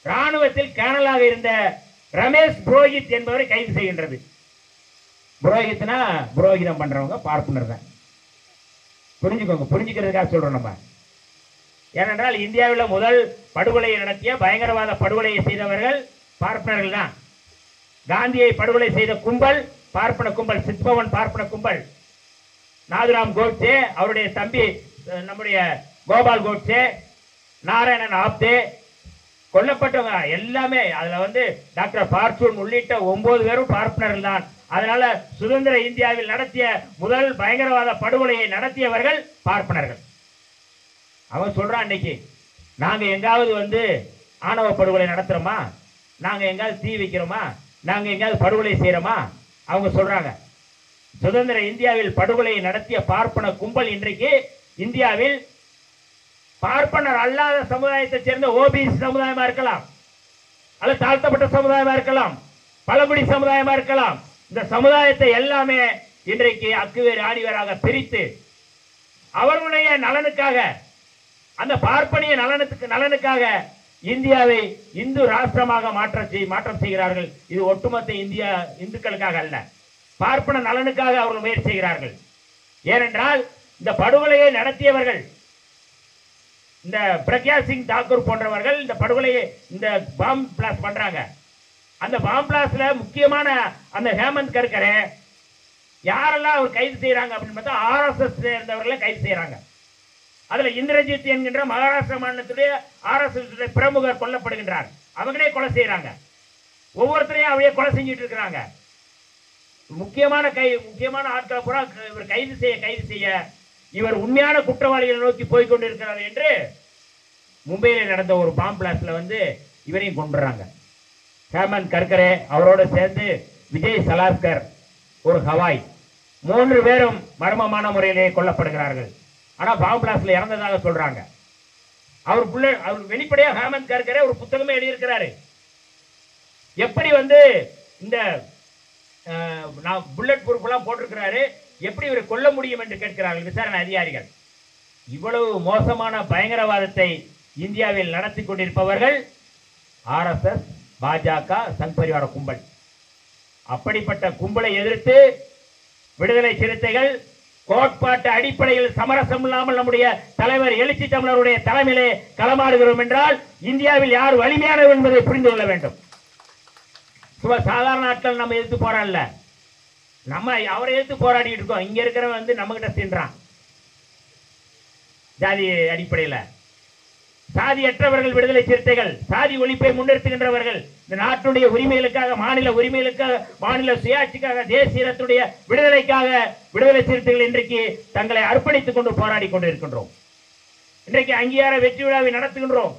ராணுவத்தில் கேர்னலாக இருந்த ரமேஷ் புரோஹித் என்பவரை கைது செய்கின்றது. புரோஹித்னா புரோகிதம் பண்றவங்க, பார்ப்பனர் தான். புரிஞ்சுக்கோங்க, புரிஞ்சுக்கிறதுக்காக சொல்றோம் நம்ம. ஏனென்றால் இந்தியாவில் முதல் படுகொலையை நடத்திய, பயங்கரவாத படுகொலையை செய்தவர்கள் பார்ப்பனர்கள் தான். காந்தியை படுகொலை செய்த கும்பல் பார்ப்பன கும்பல், சித்பவன் பார்ப்பன கும்பல். நாதுராம் கோட்சே, அவருடைய தம்பி நம்முடைய கோபால் கோட்சே, நாராயணன் ஆப்தே கொல்லப்பட்டவங்க எல்லாமே அதுல டாக்டர் பார்ச்சூன் உள்ளிட்ட 9 பேரும் பார்ப்பனர்கள் தான். அதனால சுதந்திர இந்தியாவில் நடத்திய முதல் பயங்கரவாத படுகொலையை நடத்தியவர்கள் பார்ப்பனர்கள். அவன் சொல்றான், இன்னைக்கு நாங்க எங்காவது ஆணவ படுகொலை நடத்துறோமா, நாங்க எங்காவது தீ வைக்கிறோமா, நாங்க எங்காவது படுகொலை செய்யறோமா? அவங்க சொல்றாங்க சுதந்திர இந்தியாவில் படுகொலையை நடத்திய பார்ப்பன கும்பல் இன்றைக்கு இந்தியாவில் பார்ப்பனர் அல்லாத சமுதாயத்தை சேர்ந்த ஓபிசி சமுதாயமா இருக்கலாம், அல்லது தாழ்த்தப்பட்ட சமுதாயமா இருக்கலாம், பழங்குடி சமுதாயமா இருக்கலாம். இந்த சமுதாயத்தை எல்லாமே இன்றைக்கு அக்குவேர் ஆணிவராக பிரித்து அவர்களுடைய நலனுக்காக, அந்த பார்ப்பனிய நலனுக்காக இந்தியாவை இந்து ராஷ்டிரமாக மாற்றம் செய்கிறார்கள். இது ஒட்டுமொத்த இந்துக்களுக்காக அல்ல, பார்ப்பன நலனுக்காக அவர்கள் முயற்சி செய்கிறார்கள். ஏனென்றால் இந்த படுகொலையை நடத்தியவர்கள், இந்த பிரக்யா சிங் தாக்கூர் போன்றவர்கள் இந்த படுகொலையை, இந்த பாம்பு பிளாஸ்ட் பண்றாங்க. அந்த பாம்பு பிளாஸ்ட்ல முக்கியமான அந்த ஹேமந்த் கர்கரே யாரெல்லாம் அவர் கைது செய்யறாங்க அப்படின்னு பார்த்தா ஆர்எஸ்எஸ் சேர்ந்தவர்களை கைது செய்யறாங்க. அதுல இந்திரஜித் என்கின்ற மகாராஷ்டிரா மாநிலத்துடைய ஆர்எஸ்எஸ் பிரமுகர் கொல்லப்படுகின்றார். அவங்களே கொலை செய்யறாங்க. ஒவ்வொருத்தரையும் அவரே கொலை செஞ்சுட்டு இருக்கிறாங்க. முக்கியமான ஆட்களை பூரா இவர் கைது செய்ய இவர் உண்மையான குற்றவாளிகளை நோக்கி போய்கொண்டிருக்கிறார் என்று மும்பையில் நடந்த ஒரு பாம்பு பிளாஸ்ட்ல இவரையும் கொண்டுறாங்க. ஹேமந்த் கர்கரே, அவரோட சேர்ந்து விஜய் சலாஸ்கர், ஒரு ஹவாய், 3 பேரும் மர்மமான முறையிலே கொல்லப்படுகிறார்கள். ஆனா பாம்பு பிளாஸ்ட்ல இறந்ததாக சொல்றாங்க. அவர் வெளிப்படையா ஹேமந்த் கர்கரே ஒரு புத்தகமே எழுதியிருக்கிறாரு. எப்படி இந்த நான் புல்லட் ப்ரூஃப் எல்லாம் போட்டிருக்கிறாரு, எப்படி இவரை கொல்ல முடியும் என்று கேட்கிறார்கள் விசாரணை அதிகாரிகள். இவ்வளவு மோசமான பயங்கரவாதத்தை இந்தியாவில் நடத்தி கொண்டிருப்பவர்கள் RSS, பாஜக, சங் பரிவார கும்பல். அப்படிப்பட்ட கும்பலை எதிர்த்து விடுதலை சிறுத்தைகள் கோட்பாட்டு அடிப்படையில் சமரசம் இல்லாமல் நம்முடைய தலைவர் எழுச்சி தமிழருடைய தலைமையிலே களமாடுகிறோம் என்றால் இந்தியாவில் யார் வலிமையானவர் என்பதை புரிந்து கொள்ள வேண்டும். சாதாரண நாட்கள் நம்ம எதிர்த்து போராடல, நம்ம அவரை எதிர்த்து போராடிட்டு இருக்கோம். இங்க இருக்கிறவன் வந்து நம்ம கிட்ட தின்றான். ஜாதி அடிப்படையில் சாதியற்றவர்கள் விடுதலை சிறுத்தைகள், சாதி ஒழிப்பை முன்னிறுத்துகின்றவர்கள், இந்த நாட்டுடைய உரிமைகளுக்காக, மாநில உரிமைகளுக்காக, மாநில சுயாட்சிக்காக, தேசியத்துடைய விடுதலைக்காக விடுதலை சிறுத்தைகள் இன்றைக்கு தங்களை அர்ப்பணித்துக் கொண்டு போராடி கொண்டிருக்கின்றோம். இன்றைக்கு அங்கீகார வெற்றி விழாவை நடத்துகின்றோம்.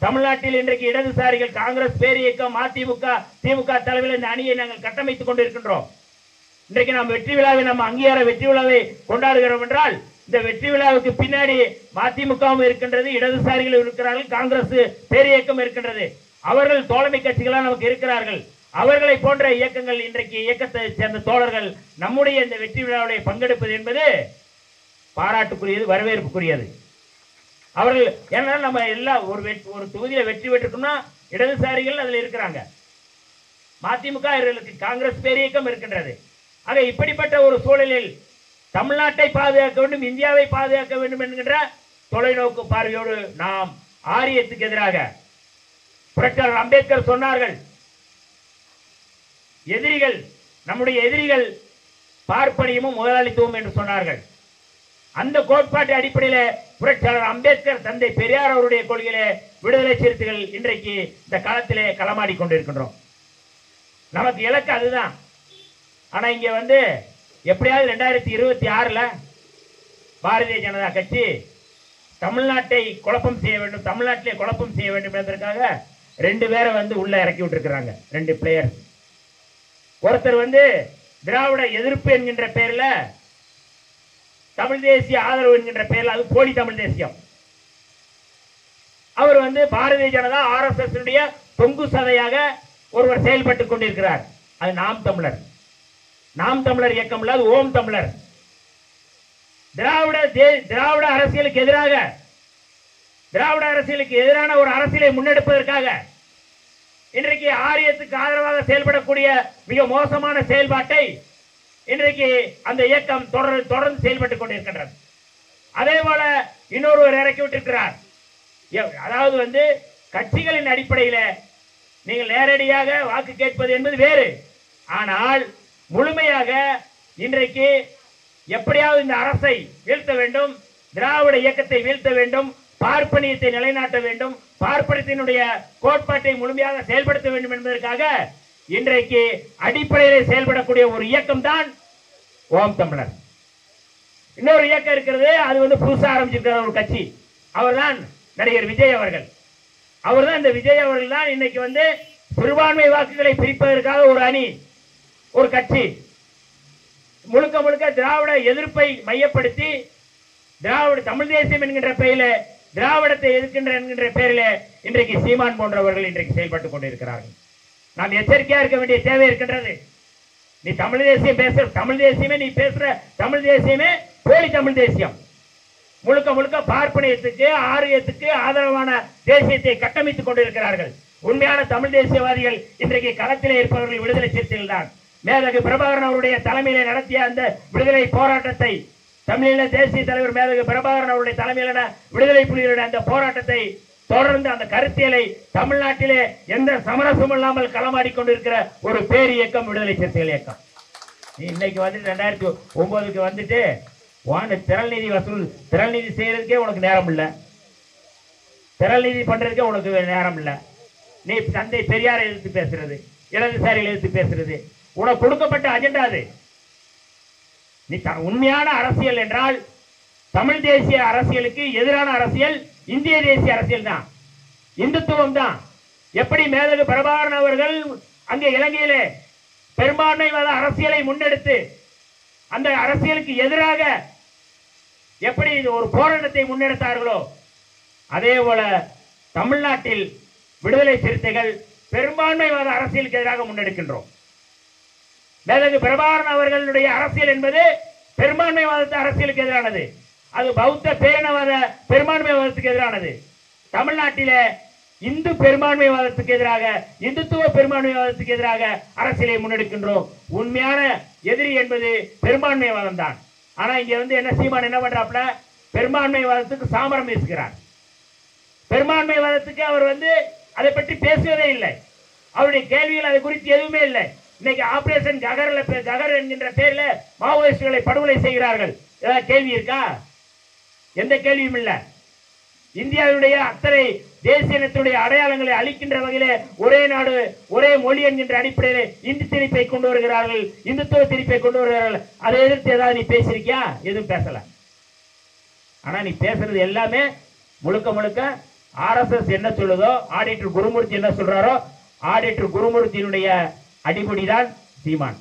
தமிழ்நாட்டில் இன்றைக்கு இடதுசாரிகள், காங்கிரஸ் பேரியக்கம், அதிமுக, திமுக தலைமையில் இந்த அணியை நாங்கள் கட்டமைத்துக் கொண்டிருக்கின்றோம். இன்றைக்கு நாம் வெற்றி விழாவை, நம்ம அங்கீகார வெற்றி விழாவை கொண்டாடுகிறோம் என்றால் இந்த வெற்றி விழாவுக்கு பின்னாடி மதிமுகவும் இருக்கின்றது, இடதுசாரிகள் இருக்கிறார்கள், காங்கிரஸ் பேரியக்கம் இருக்கின்றது. அவர்கள் தோழமை கட்சிகளாக நமக்கு இருக்கிறார்கள். அவர்களை போன்ற இயக்கங்கள், இன்றைக்கு இயக்கத்தை சேர்ந்த தோழர்கள் நம்முடைய இந்த வெற்றி விழாவுடைய பங்கெடுப்பது என்பது பாராட்டுக்குரியது, வரவேற்புக்குரியது. அவர்கள் ஏன்னா நம்ம எல்லாம் ஒரு தொகுதியில வெற்றி பெற்றிருக்கோம்னா இடதுசாரிகள் அதில் இருக்கிறாங்க, மதிமுக, காங்கிரஸ் பேரியக்கம் இருக்கின்றது. ஆக இப்படிப்பட்ட ஒரு சூழலில் தமிழ்நாட்டை பாதுகாக்க வேண்டும், இந்தியாவை பாதுகாக்க வேண்டும் என்கின்ற தொலைநோக்கு பார்வையோடு நாம் ஆரியத்துக்கு எதிராக புரட்சியாளர் அம்பேத்கர் சொன்னார்கள், எதிரிகள், நம்முடைய எதிரிகள் பார்ப்பனியமும் முதலாளித்துவம் என்று சொன்னார்கள். அந்த கோட்பாட்டு அடிப்படையில் புரட்சியாளர் அம்பேத்கர், தந்தை பெரியார் அவருடைய கொள்கையிலே விடுதலை சிறுத்தைகள் இன்றைக்கு இந்த களத்திலே களமாடி கொண்டிருக்கின்றோம். நமக்கு இலக்கு அதுதான். ஆனா இங்க வந்து எப்படியாவது 2026 பாரதிய ஜனதா கட்சி தமிழ்நாட்டை குழப்பம் செய்ய வேண்டும், தமிழ்நாட்டிலே குழப்பம் செய்ய வேண்டும் என்பதற்காக 2 பேரை வந்து உள்ள இறக்கி விட்டுருக்கிறாங்க. 2 பிளேயர். ஒருத்தர் வந்து திராவிட எதிர்ப்பு என்கின்ற பெயர்ல, தமிழ் தேசிய ஆதரவு என்கின்ற பெயரில், அது போலி தமிழ் தேசியம். அவர் வந்து பாரதிய ஜனதா RSS தொங்கு சதையாக ஒருவர் செயல்பட்டுக் கொண்டிருக்கிறார். அது நாம் தமிழர். நாம் தமிழர் இயக்கம் இல்ல, அது ஓம் தமிழர். திராவிட அரசியலுக்கு எதிராக, திராவிட அரசியலுக்கு எதிரான ஒரு அரசியலை முன்னெடுப்பதற்காக இன்றைக்கு ஆரியத்துக்கு ஆதரவாக செயல்படக்கூடிய மிக மோசமான செயல்பாட்டை இன்றைக்கு அந்த இயக்கம் தொடர்ந்து செயல்பட்டுக் கொண்டிருக்கின்றது. அதே போல இன்னொருவர் இறக்கி விட்டிருக்கிறார். அதாவது வந்து கட்சிகளின் அடிப்படையில் நீங்கள் நேரடியாக வாக்கு கேட்பது என்பது வேறு. ஆனால் முழுமையாக இன்றைக்கு எப்படியாவது இந்த அரசை வீழ்த்த வேண்டும், திராவிட இயக்கத்தை வீழ்த்த வேண்டும், பார்ப்பனியத்தை நிலைநாட்ட வேண்டும், பார்ப்பனியத்தினுடைய கோட்பாட்டை முழுமையாக செயல்படுத்த வேண்டும் என்பதற்காக இன்றைக்கு அடிப்படையில் செயல்படக்கூடிய ஒரு இயக்கம் தான் ஓம் தமிழர். இன்னொரு இயக்கம் இருக்கிறது, அது வந்து புதுசாக ஆரம்பிச்சிருக்கிற ஒரு கட்சி. அவர்தான் நடிகர் விஜய் அவர்கள். அவர்தான் இந்த விஜய் அவர்கள் தான் இன்னைக்கு வந்து சிறுபான்மை வாக்குகளை பிரிப்பதற்காக ஒரு அணி, ஒரு கட்சி, முழுக்க முழுக்க திராவிட எதிர்ப்பை மையப்படுத்தி திராவிட தமிழ் தேசியம் என்கின்ற பெயரில், திராவிடத்தை எதிர்க்கின்ற என்கின்ற பெயரில் இன்றைக்கு சீமான் போன்றவர்கள் இன்றைக்கு செயல்பட்டுக் கொண்டிருக்கிறார்கள். நாம் எச்சரிக்கையா இருக்க வேண்டிய தேவை இருக்கின்றது. நீ தமிழ் தேசியம் பேசுற தமிழ் தேசியமே, நீ பேசுற தமிழ் தேசியமே போலி தமிழ் தேசியம். முழுக்க முழுக்க பார்ப்பனியத்துக்கு, ஆரியத்துக்கு ஆதரவான தேசியத்தை கட்டமைத்துக் கொண்டிருக்கிறார்கள். உண்மையான தமிழ் தேசியவாதிகள் இன்றைக்கு களத்திலே இருப்பவர்கள் விடுதலை சிறுத்தைகள் தான். மேதகு பிரபாகரன் அவருடைய தலைமையிலே நடத்திய அந்த விடுதலை போராட்டத்தை, தமிழீழ தேசிய தலைவர் மேதகு பிரபாகரன் அவருடைய தலைமையிலான விடுதலை புலிகளுடைய அந்த போராட்டத்தை தொடர்ந்து அந்த கருத்தியலை தமிழ்நாட்டிலே எந்த சமரசமும் இல்லாமல் களமாடி கொண்டிருக்கிற ஒரு பேர் இயக்கம் விடுதலை சிறுத்தைகள் இயக்கம். இன்னைக்கு வந்து 2009 வந்துட்டு திரள் நிதி வசூல், திரள் நிதி செய்யறதுக்கே உனக்கு நேரம் இல்லை, திரள் நிதி பண்றதுக்கே உனக்கு நேரம் இல்லை. நீ தந்தை பெரியாரை எதிர்த்து பேசுறது, இடதுசாரிகளை எதிர்த்து பேசுறது, உனக்கு கொடுக்கப்பட்ட அஜெண்டா அது. நீ உண்மையான அரசியல் என்றால் தமிழ் தேசிய அரசியலுக்கு எதிரான அரசியல் இந்திய தேசிய அரசியல் தான், இந்துத்துவம் தான். எப்படி மேதகு பிரபாகரன் அவர்கள் அங்கே இலங்கையிலே பெரும்பான்மைவாத அரசியலை முன்னெடுத்து அந்த அரசியலுக்கு எதிராக எப்படி ஒரு போராட்டத்தை முன்னெடுத்தார்களோ, அதே போல தமிழ்நாட்டில் விடுதலை சிறுத்தைகள் பெரும்பான்மைவாத அரசியலுக்கு எதிராக முன்னெடுக்கின்றோம். மேதகு பிரபாகரன் அவர்களுடைய அரசியல் என்பது பெரும்பான்மைவாத அரசியலுக்கு எதிரானது. அது பௌத்த பேரினவாத பெரும்பான்மைவாதத்துக்கு எதிரானது. தமிழ்நாட்டில இந்து பெரும்பான்மைவாதத்துக்கு எதிராக, இந்துத்துவ பெரும்பான்மைவாதத்துக்கு எதிராக அரசியலை முன்னெடுக்கின்றோம். உண்மையான எதிரி என்பது பெரும்பான்மைவாதம் தான். ஆனா இங்க என்ன சீமான் என்ன பண்றாப்ல, பெரும்பான்மைவாதத்துக்கு சாமரம் வீசுகிறார். பெரும்பான்மைவாதத்துக்கு அவர் அதை பற்றி பேசுவதே இல்லை. அவருடைய கேள்விகள் அதை குறித்து எதுவுமே இல்லை. இன்னைக்கு ஆபரேஷன் ககர் என்கின்ற பேர்ல மாவோயிஸ்டுகளை படுகொலை செய்கிறார்கள். ஏதாவது கேள்வி இருக்கா? எந்த கேள்வியும் இல்லை. இந்தியாவுடைய அத்தனை தேசியத்தினுடைய அடையாளங்களை அளிக்கின்ற வகையிலே ஒரே நாடு ஒரே மொழி என்கின்ற அடிப்படையில் இந்தி திணிப்பை கொண்டு வருகிறார்கள், இந்துத்துவ திணிப்பை கொண்டு வருகிறார்கள். அதை எதிர்த்து ஏதாவது நீ பேசிருக்கியா? எதுவும் பேசல. ஆனா நீ பேசுறது எல்லாமே முழுக்க முழுக்க RSS என்ன சொல்லுதோ, ஆடிட்டர் குருமூர்த்தி என்ன சொல்றாரோ, ஆடிட்டர் குருமூர்த்தியினுடைய அடிப்படைதான் சீமான்.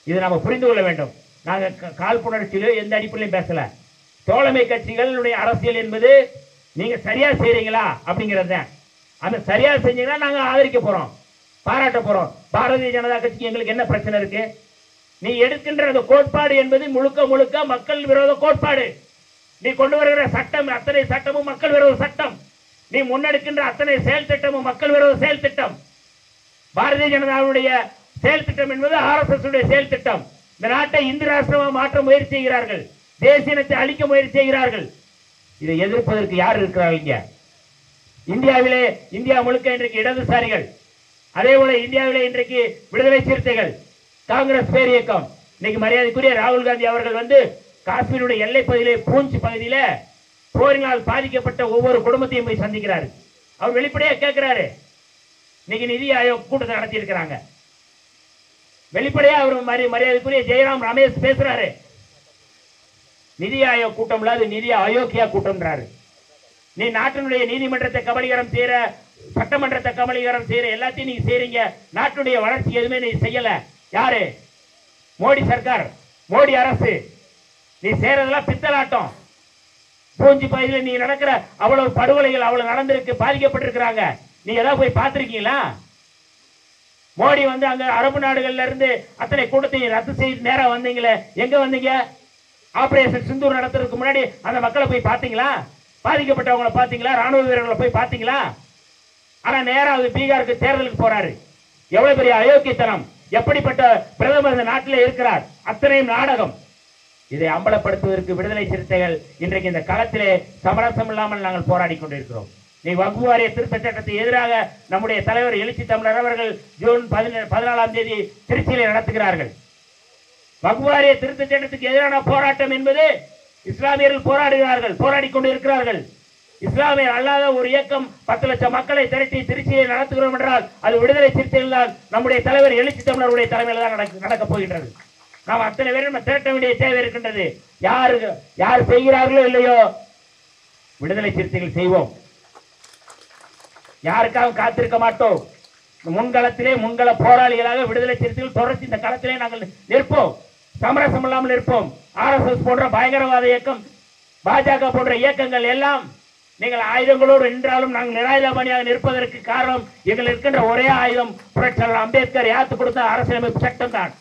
இதை நாம புரிந்து கொள்ள வேண்டும். நாங்க காழ்ப்புணர்ச்சியில எந்த அடிப்படையிலும் பேசல. தோழமை கட்சிகளுடைய அரசியல் என்பது நீங்க சரியா செய்றீங்களா அப்படிங்கறத, அந்த சரியா செஞ்சீங்கன்னா நாங்க ஆதரிக்க போறோம், பாராட்ட போறோம். பாரதிய ஜனதா கட்சிக்கு எங்களுக்கு என்ன பிரச்சனை இருக்கு? நீ எடுக்கின்ற அந்த கோட்பாடு என்பது முழுக்க முழுக்க மக்கள் விரோத கோட்பாடு. நீ கொண்டு வருகிற சட்டம் அத்தனை சட்டமும் மக்கள் விரோத சட்டம். நீ முன்னெடுக்கின்ற அத்தனை செயல் திட்டமும் மக்கள் விரோத செயல் திட்டம். பாரதிய ஜனதாவுடைய செயல் திட்டம் என்பது RSS உடைய செயல் திட்டம். இந்த நாட்டை இந்து ராஷ்டிரமாக மாற்ற முயற்சி செய்கிறார்கள், தேசியத்தை அழிக்க முயற்சி செய்கிறார்கள். இதை எதிர்ப்பதற்கு யார் இருக்கிறார்கள்? இந்தியாவிலே, இந்தியா முழுக்க இன்றைக்கு இடதுசாரிகள், அதே போல இந்தியாவிலே இன்றைக்கு விடுதலை சிறுத்தைகள், காங்கிரஸ் பேர் இயக்கம். இன்னைக்கு மரியாதைக்குரிய ராகுல் காந்தி அவர்கள் காஷ்மீருடைய எல்லை பகுதியிலே பூஞ்ச் பகுதியில போரினால் பாதிக்கப்பட்ட ஒவ்வொரு குடும்பத்தையும் போய் சந்திக்கிறாரு. அவர் வெளிப்படையா கேட்கிறாரு. இன்னைக்கு நிதி ஆயோக் கூட்டத்தை நடத்தி இருக்கிறாங்க. வெளிப்படையா அவர் மரியாதைக்குரிய ஜெயராம் ரமேஷ் பேசுறாரு. நிதி ஆயோக் கூட்டம் இல்லாத நிதி அயோக்கியா கூட்டம்ன்றாரு. நீ நாட்டினுடைய நீதிமன்றத்தை கபலீகரம் செய்யற, சட்டமன்றத்தை கபலீகரம் செய்யற, எல்லாத்தையும் நீங்க செய்றீங்க. நாட்டுடைய வளர்ச்சி எதுவுமே நீ செய்யல. யாரு? மோடி சர்க்கார், மோடி அரசு. நீ செய்யறதெல்லாம் பித்தலாட்டம். பூஞ்சி பகுதியில் நீ நடக்கிற அவ்வளவு படுகொலைகள் அவ்வளவு நடந்திருக்கு, பாதிக்கப்பட்டிருக்கிறாங்க. நீ ஏதாவது போய் பார்த்திருக்கீங்களா? மோடி அங்க அரபு நாடுகள்ல இருந்து அத்தனை கூட்டத்தையும் ரத்து செய்து நேரா வந்தீங்களே, எங்க வந்தீங்க? ஆபரேஷன் சிந்தூர் நடத்துறதுக்கு முன்னாடி அந்த மக்களை போய் பார்த்தீங்களா? பாதிக்கப்பட்டவங்களை பார்த்தீங்களா? ராணுவ வீரர்களை போய் பார்த்தீங்களா? ஆனா நேரா பீகாருக்கு தேர்தலுக்கு போறாரு. எவ்வளவு பெரிய அயோக்கியத்தனம்! எப்படிப்பட்ட பிரதமர் இந்த நாட்டில் இருக்கிறார்? அத்தனையும் நாடகம். இதை அம்பலப்படுத்துவதற்கு விடுதலை சிறுத்தைகள் இன்றைக்கு இந்த களத்திலே சமரசம் இல்லாமல் நாங்கள் போராடி கொண்டிருக்கிறோம். நீ வக்ஃப் வாரிய திருத்த சட்டத்தை எதிராக நம்முடைய தலைவர் எழுச்சி தமிழர் அவர்கள் ஜூன் 14ஆம் தேதி திருச்சியிலே நடத்துகிறார்கள். வக்ஃப் வாரிய திருத்த சட்டத்துக்கு எதிரான போராட்டம் என்பது இஸ்லாமியர்கள் போராடுகிறார்கள், போராடி கொண்டிருக்கிறார்கள். இஸ்லாமியர் அல்லாத ஒரு இயக்கம் 10 லட்சம் மக்களை திரட்டி திருச்சியை நடத்துகிறோம் என்றால் அது விடுதலை சிறுத்தைகள் தான், நம்முடைய தலைவர் எழுச்சி தமிழருடைய தலைமையில் தான் நடக்கப் போகின்றது. நாம் அத்தனை பேரும் திரட்ட வேண்டிய தேவை இருக்கின்றது. யார் செய்கிறார்களோ இல்லையோ, விடுதலை சிறுத்தைகள் செய்வோம். யாருக்காக காத்திருக்க மாட்டோம். முன்களத்திலே முன்கள போராளிகளாக விடுதலை சிறுத்தைகள் தொடர்ச்சி இந்த களத்திலே நாங்கள் நிற்போம். சமரசம் இல்லாமல் நிற்போம். RSS போன்ற பயங்கரவாத இயக்கம், பாஜக போன்ற இயக்கங்கள் எல்லாம் நீங்கள் ஆயுதங்களோடு நின்றாலும் நாங்கள் நிராயுதபாணியாக நிற்பதற்கு காரணம் எங்கள் இருக்கின்ற ஒரே ஆயுதம் புரட்சியாளர் அம்பேத்கர் யாத்து கொடுத்த அரசியலமைப்பு சட்டம் தான்.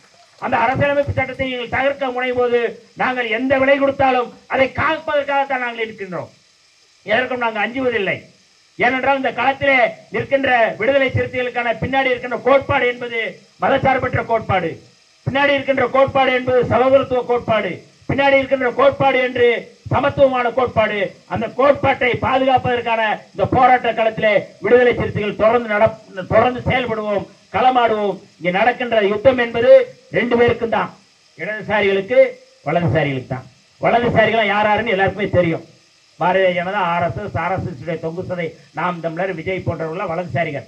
அந்த அரசியலமைப்பு சட்டத்தை நீங்கள் தகர்க்க முனையும் போது நாங்கள் எந்த விலை கொடுத்தாலும் அதை காப்பதற்காகத்தான் நாங்கள் இருக்கின்றோம். எதற்கும் நாங்கள் அஞ்சுவதில்லை. ஏனென்றால் இந்த களத்திலே நிற்கின்ற விடுதலை சிறுத்தைகளுக்கான பின்னாடி இருக்கின்ற கோட்பாடு என்பது மதசார்பற்ற கோட்பாடு, பின்னாடி இருக்கின்ற கோட்பாடு என்பது சகோதரத்துவ கோட்பாடு, பின்னாடி இருக்கின்ற கோட்பாடு என்று சமத்துவமான கோட்பாடு. அந்த கோட்பாட்டை பாதுகாப்பதற்கான இந்த போராட்ட களத்திலே விடுதலை சிறுத்தைகள் தொடர்ந்து செயல்படுவோம், களமாடுவோம். இங்கே நடக்கின்ற யுத்தம் என்பது 2 பேருக்கும் தான், இடதுசாரிகளுக்கு வலதுசாரிகளுக்கு தான். வலதுசாரிகள் யாருன்னு எல்லாருக்குமே தெரியும். பாரதிய ஜனதா, RSS தொங்கு சதை, நாம் தமிழர், விஜய் போன்றவர்கள் வலதுசாரிகள்.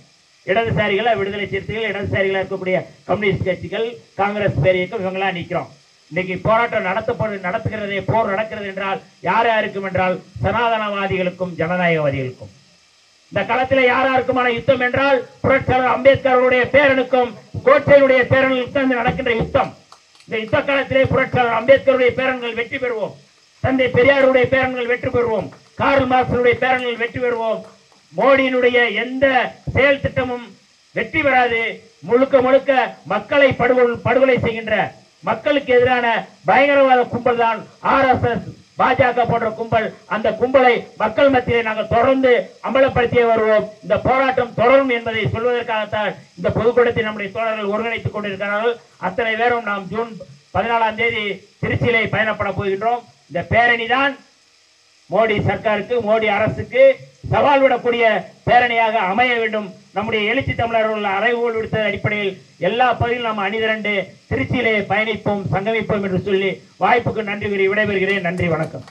இடதுசாரிகளை விடுதலை சிறுத்தைகள், இடதுசாரிகளாக இருக்கக்கூடிய கம்யூனிஸ்ட் கட்சிகள், காங்கிரஸ் பேர் இயக்கம், இவங்களாம் நிற்கிறோம். இன்னைக்கு போராட்டம் நடத்துகிறதே போர் நடக்கிறது என்றால் யாருக்கும் என்றால் சனாதனவாதிகளுக்கும் ஜனநாயகவாதிகளுக்கும். இந்த களத்தில் யாருக்குமான யுத்தம் என்றால் புரட்சியாளர் அம்பேத்கருடைய பேரனுக்கும் கோட்சேனுடைய பேரனுக்கும் நடக்கின்ற யுத்தம். இந்த யுத்த காலத்திலே புரட்சியாளர் அம்பேத்கருடைய பேரன்கள் வெற்றி பெறுவோம், தந்தை பெரியாருடைய பேரன்கள் வெற்றி பெறுவோம், கார்ல் மார்க்ஸுடைய பேரன்கள் வெற்றி பெறுவோம். மோடியினுடைய எந்த செயல் திட்டமும் வெற்றி பெறாது. முழுக்க முழுக்க மக்களை படுகொலை செய்கின்ற, மக்களுக்கு எதிரான பயங்கரவாத கும்பல் தான் RSS, பாஜக போன்ற கும்பல். அந்த கும்பலை மக்கள் மத்தியிலே நாங்கள் தொடர்ந்து அமலப்படுத்தியே வருவோம். இந்த போராட்டம் தொடரும் என்பதை சொல்வதற்காகத்தான் இந்த பொதுக்கூட்டத்தை நம்முடைய தோழர்கள் ஒருங்கிணைத்துக் கொண்டிருக்கிறார்கள். அத்தனை பேரும் நாம் ஜூன் 14ஆம் தேதி திருச்சியிலே பயணப்பட போகின்றோம். இந்த பேரணி தான் மோடி சர்க்காருக்கு, மோடி அரசுக்கு சவால் விடக்கூடிய பேரணியாக அமைய வேண்டும். நம்முடைய எழுச்சி தமிழர்கள் அறைகோல் விடுத்த அடிப்படையில் எல்லா பகுதியிலும் நாம் அணிதிரண்டு திருச்சியிலே பயணிப்போம், சங்கமிப்போம் என்று சொல்லி வாய்ப்புக்கு நன்றி கூறி விடைபெறுகிறேன். நன்றி, வணக்கம்.